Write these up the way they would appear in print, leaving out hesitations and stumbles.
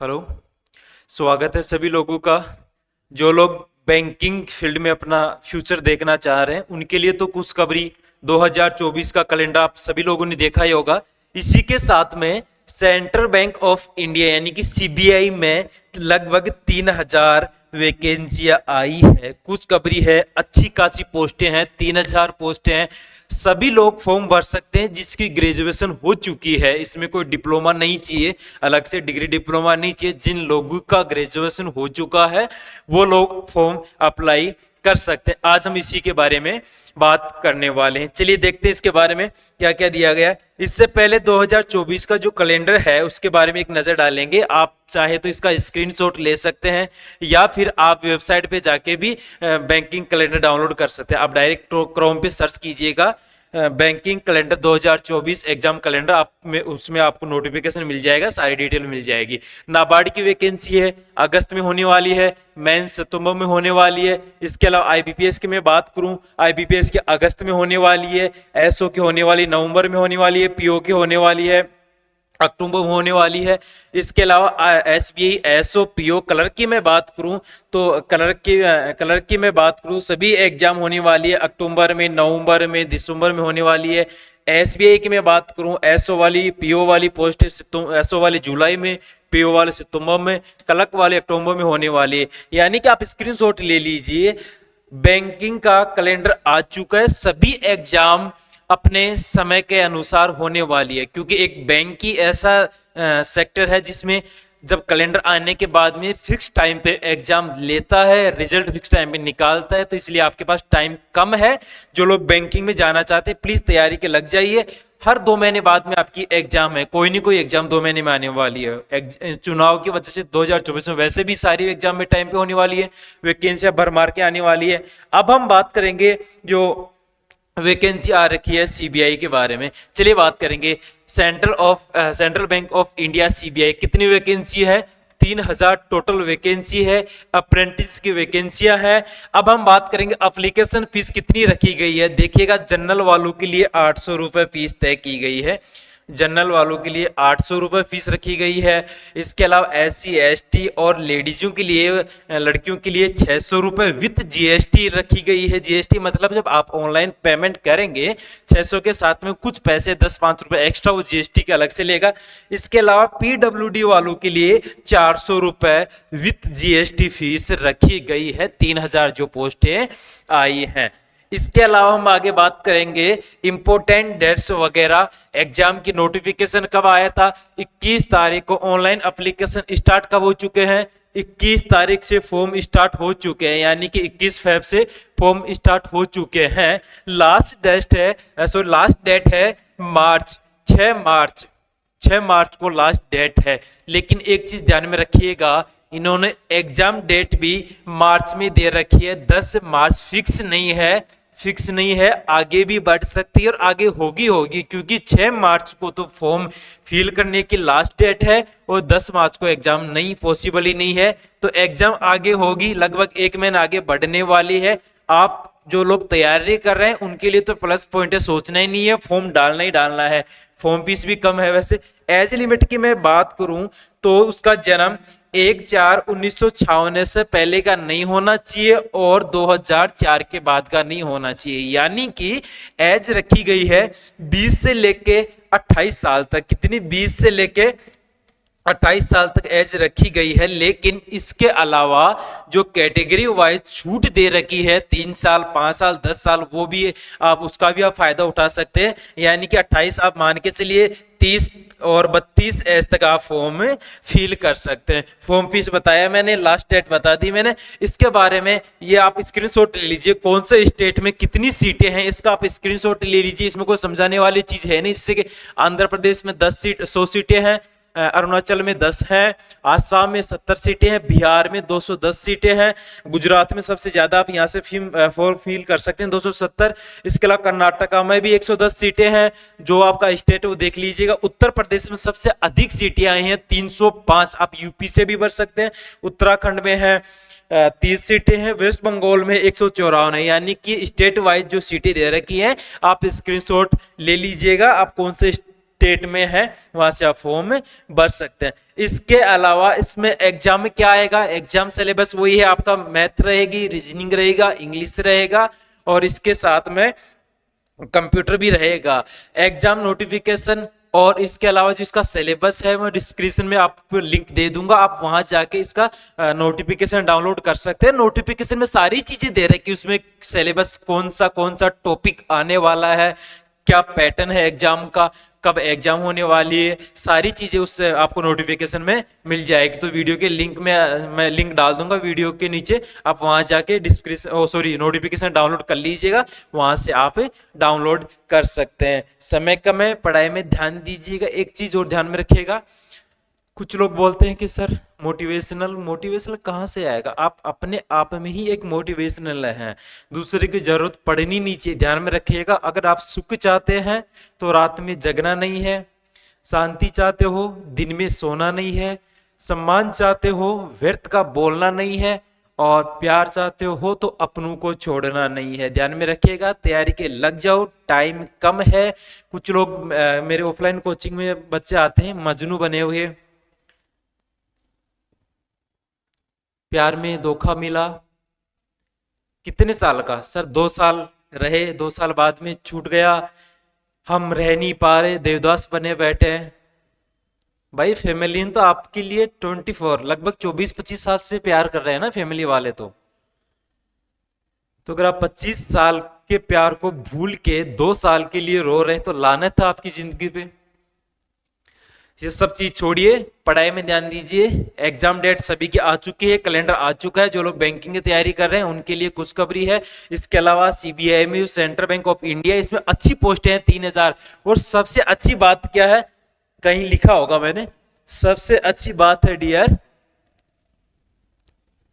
Hello. स्वागत है सभी लोगों का। जो लोग बैंकिंग फील्ड में अपना फ्यूचर देखना चाह रहे हैं उनके लिए तो खुशखबरी 2024 का कैलेंडर आप सभी लोगों ने देखा ही होगा। इसी के साथ में सेंट्रल बैंक ऑफ इंडिया यानी कि सीबीआई में लगभग 3000 वैकेंसियां आई है। खुशखबरी है, अच्छी खासी पोस्टें हैं, 3000 पोस्टें हैं। सभी लोग फॉर्म भर सकते हैं जिसकी ग्रेजुएशन हो चुकी है। इसमें कोई डिप्लोमा नहीं चाहिए, अलग से डिग्री डिप्लोमा नहीं चाहिए। जिन लोगों का ग्रेजुएशन हो चुका है वो लोग फॉर्म अप्लाई कर सकते हैं। आज हम इसी के बारे में बात करने वाले हैं। चलिए देखते हैं इसके बारे में क्या क्या दिया गया है। इससे पहले 2024 का जो कैलेंडर है उसके बारे में एक नजर डालेंगे। आप चाहे तो इसका स्क्रीनशॉट ले सकते हैं या फिर आप वेबसाइट पे जाके भी बैंकिंग कैलेंडर डाउनलोड कर सकते हैं। आप डायरेक्ट क्रोम पे सर्च कीजिएगा बैंकिंग कैलेंडर 2024 एग्जाम कैलेंडर, आप में उसमें आपको नोटिफिकेशन मिल जाएगा, सारी डिटेल मिल जाएगी। नाबार्ड की वैकेंसी है, अगस्त में होने वाली है। मेंस सितंबर में होने वाली है। इसके अलावा आईबीपीएस की मैं बात करूं, आईबीपीएस की अगस्त में होने वाली है। एसओ की होने वाली नवंबर में होने वाली है। पीओ की होने वाली है अक्टूबर में होने वाली है। इसके अलावा एसबीआई एसओ पीओ क्लर्क की मैं बात करूं तो क्लर्क की मैं बात करूं सभी एग्जाम होने वाली है अक्टूबर में, नवंबर में, दिसंबर में होने वाली है। एसबीआई की मैं बात करूं, एसओ वाली पीओ वाली पोस्ट एसओ वाली जुलाई में, पीओ वाले सितंबर में, क्लर्क वाले अक्टूबर में होने वाली है। यानी कि आप स्क्रीनशॉट ले लीजिए, बैंकिंग का कैलेंडर आ चुका है। सभी एग्जाम अपने समय के अनुसार होने वाली है, क्योंकि एक बैंक ही ऐसा सेक्टर है जिसमें जब कैलेंडर आने के बाद में फिक्स टाइम पे एग्जाम लेता है, रिजल्ट फिक्स टाइम पे निकालता है। तो इसलिए आपके पास टाइम कम है। जो लोग बैंकिंग में जाना चाहते हैं प्लीज तैयारी के लग जाइए। हर 2 महीने बाद में आपकी एग्जाम है, कोई नहीं कोई एग्जाम 2 महीने में आने वाली है। चुनाव की वजह से 2024 में वैसे भी सारी एग्जाम में टाइम पे होने वाली है, वैकेंसियां भर मार के आने वाली है। अब हम बात करेंगे जो वैकेंसी आ रखी है सीबीआई के बारे में। चलिए बात करेंगे central bank of India CBI कितनी वैकेंसी है। 3000 टोटल वैकेंसी है। अप्रेंटिस की वैकेंसियां है। अब हम बात करेंगे एप्लीकेशन फीस कितनी रखी गई है। देखिएगा, जनरल वालों के लिए 800 रुपए फीस तय की गई है। जनरल वालों के लिए 800 रुपए फीस रखी गई है। इसके अलावा एससी एसटी और लेडीजों के लिए, लड़कियों के लिए 600 रुपए विथ जीएसटी रखी गई है। जीएसटी मतलब जब आप ऑनलाइन पेमेंट करेंगे 600 के साथ में कुछ पैसे 10-5 रुपए एक्स्ट्रा वो जीएसटी के अलग से लेगा। इसके अलावा पीडब्ल्यूडी वालों के लिए 400 रुपए विथ जीएसटी फीस रखी गई है। 3000 जो पोस्टें आई हैं। इसके अलावा हम आगे बात करेंगे इंपोर्टेंट डेट्स वगैरह। एग्जाम की नोटिफिकेशन कब आया था, 21 तारीख को। ऑनलाइन एप्लीकेशन स्टार्ट कब हो चुके हैं, 21 तारीख से फॉर्म स्टार्ट हो चुके हैं, यानी कि 21 फेब से फॉर्म स्टार्ट हो चुके हैं। लास्ट डेट है मार्च, 6 मार्च को लास्ट डेट है। लेकिन एक चीज ध्यान में रखिएगा, इन्होंने एग्जाम डेट भी मार्च में दे रखी है। 10 मार्च फिक्स नहीं है, आगे भी बढ़ सकती है और आगे होगी, क्योंकि 6 मार्च को तो फॉर्म फिल करने की लास्ट डेट है और 10 मार्च को एग्जाम नहीं, पॉसिबल ही नहीं है। तो एग्जाम आगे होगी, लगभग 1 महीना आगे बढ़ने वाली है। आप जो लोग तैयारी कर रहे हैं उनके लिए तो प्लस पॉइंट है, सोचना ही नहीं है, फॉर्म डालना ही डालना है। फॉर्म फीस भी कम है। वैसे एज लिमिट की मैं बात करूं तो उसका जन्म 1/4/1956 से पहले का नहीं होना चाहिए और 2004 के बाद का नहीं होना चाहिए। यानी कि एज रखी गई है 20 से लेके 28 साल तक। कितनी, 20 से लेके 28 साल तक एज रखी गई है। लेकिन इसके अलावा जो कैटेगरी वाइज छूट दे रखी है, 3 साल, 5 साल, 10 साल, वो भी आप उसका भी आप फायदा उठा सकते हैं। यानी कि 28 आप मान के चलिए, 30 और 32 एज तक आप फॉर्म फिल कर सकते हैं। फॉर्म फीस बताया मैंने, लास्ट डेट बता दी मैंने। इसके बारे में ये आप स्क्रीनशॉट ले लीजिए, कौन से स्टेट में कितनी सीटें हैं इसका आप स्क्रीनशॉट ले लीजिए। इसमें कोई समझाने वाली चीज है नहीं, जिससे कि आंध्र प्रदेश में 100 सीटें हैं, अरुणाचल में 10 हैं, आसाम में 70 सीटें हैं, बिहार में 210 सीटें हैं, गुजरात में सबसे ज्यादा आप यहां से फॉर्म फिल कर सकते हैं 270। इसके अलावा कर्नाटका में भी 110 सीटें हैं। जो आपका स्टेट वो देख लीजिएगा। उत्तर प्रदेश में सबसे अधिक सीटें आई हैं 305। आप यूपी से भी भर सकते हैं। उत्तराखंड में है 30 सीटें हैं। वेस्ट बंगाल में 154 है। यानी कि स्टेट वाइज जो सीटें दे रखी हैं आप स्क्रीनशॉट ले लीजिएगा। आप कौन से स्टेट में है वहां से आप फॉर्म भर सकते हैं। इसके अलावा इसमें एग्जाम में क्या आएगा, एग्जाम सिलेबस वही है आपका, मैथ रहेगी, रीजनिंग रहेगा, इंग्लिश रहेगा और इसके साथ में कंप्यूटर भी रहेगा। एग्जाम नोटिफिकेशन और इसके अलावा जो इसका सिलेबस है मैं डिस्क्रिप्शन में आपको लिंक दे दूंगा, आप वहां जाके इसका नोटिफिकेशन डाउनलोड कर सकते हैं। नोटिफिकेशन में सारी चीजें दे रहे कि उसमें सिलेबस कौन सा टॉपिक आने वाला है, क्या पैटर्न है एग्जाम का, कब एग्जाम होने वाली है, सारी चीजें उससे आपको नोटिफिकेशन में मिल जाएगी। तो वीडियो के लिंक में मैं लिंक डाल दूंगा वीडियो के नीचे, आप वहां जाके नोटिफिकेशन डाउनलोड कर लीजिएगा, वहां से आप डाउनलोड कर सकते हैं। समय कम है, पढ़ाई में ध्यान दीजिएगा। एक चीज और ध्यान में रखिएगा, कुछ लोग बोलते हैं कि सर मोटिवेशनल कहाँ से आएगा, आप अपने आप में ही एक मोटिवेशनल हैं, दूसरे की जरूरत पड़नी नहीं चाहिए। ध्यान में रखिएगा, अगर आप सुख चाहते हैं तो रात में जगना नहीं है, शांति चाहते हो दिन में सोना नहीं है, सम्मान चाहते हो व्यर्थ का बोलना नहीं है, और प्यार चाहते हो तो अपनों को छोड़ना नहीं है। ध्यान में रखिएगा, तैयारी के लग जाओ, टाइम कम है। कुछ लोग मेरे ऑफलाइन कोचिंग में बच्चे आते हैं मजनू बने हुए, प्यार में धोखा मिला, कितने साल का सर, 2 साल रहे, 2 साल बाद में छूट गया, हम रह नहीं पा रहे, देवदास बने बैठे हैं। भाई फैमिली तो आपके लिए 24 लगभग 24-25 साल से प्यार कर रहे हैं ना फैमिली वाले। तो अगर आप 25 साल के प्यार को भूल के 2 साल के लिए रो रहे हैं तो लानत है आपकी जिंदगी पे। ये सब चीज छोड़िए, पढ़ाई में ध्यान दीजिए। एग्जाम डेट सभी की आ चुकी है, कैलेंडर आ चुका है। जो लोग बैंकिंग की तैयारी कर रहे हैं उनके लिए खुशखबरी है। इसके अलावा सीबीआई में सेंट्रल बैंक ऑफ इंडिया, इसमें अच्छी पोस्टें हैं 3000। और सबसे अच्छी बात क्या है, कहीं लिखा होगा मैंने, सबसे अच्छी बात है डियर,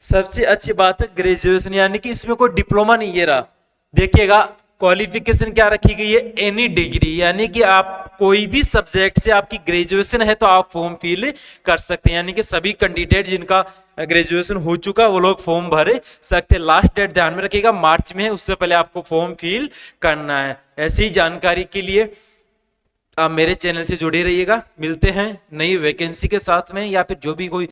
सबसे अच्छी बात है ग्रेजुएशन, यानी कि इसमें कोई डिप्लोमा नहीं है रहा। देखिएगा क्वालिफिकेशन क्या रखी गई है, एनी डिग्री, यानी कि आप कोई भी सब्जेक्ट से आपकी ग्रेजुएशन है तो आप फॉर्म फिल कर सकते हैं। यानी कि सभी कैंडिडेट जिनका ग्रेजुएशन हो चुका वो लोग फॉर्म भर सकते हैं। लास्ट डेट ध्यान में रखिएगा मार्च में है, उससे पहले आपको फॉर्म फिल करना है। ऐसी ही जानकारी के लिए आप मेरे चैनल से जुड़े रहिएगा। मिलते हैं नई वैकेंसी के साथ में, या फिर जो भी कोई